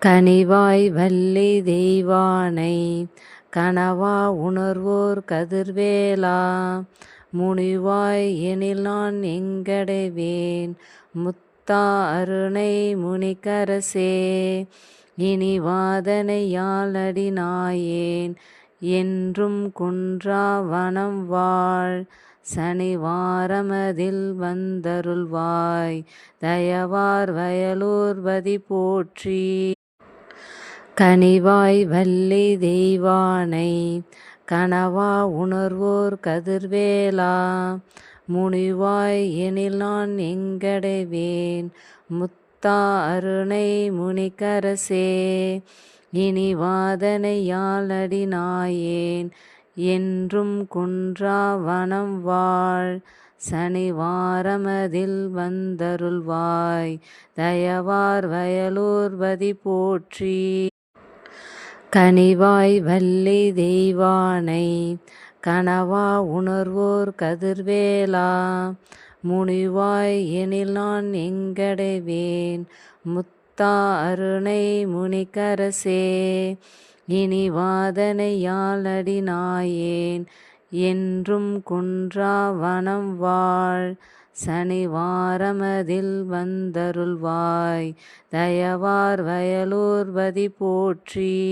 கனிவாய் வள்ளி தெய்வானை கனவா உணர்வோர் கதிர்வேலா முனிவாய் எனில் நான் எங்கடைவேன் முத்தா அருணை முனிக்கரசே இனி வாதனை யாழடி நாயேன் என்றும் குன்றா வனம் வாழ் சனிவாரமதில் வந்தருள்வாய் தயவார் வயலூர்பதி போற்றி. கனிவாய் வள்ளி தெய்வானை கனவா உணர்வோர் கதிர்வேலா முனிவாய் எனில் நான் எங்கடைவேன் முத்தா அருணை முனிக்கரசே இனி வாதனை யாழடி நாயேன் என்றும் குன்றா வனம் வாழ் சனிவாரமதில் வந்தருள்வாய் தயவார் வயலூர்பதி போற்றி. கனிவாய் வள்ளி தெய்வானை கனவா உணர்வோர் கதிர்வேலா முனிவாய் எனில் நான் எங்கடைவேன் முத்தா அருணை முனிக்கரசே இனி வாதனை யாழடி நாயேன் என்றும் குன்றா வனம் வாழ் சனிவாரமதில் வந்தருள்வாய் தயவார் வயலூர்பதி போற்றி.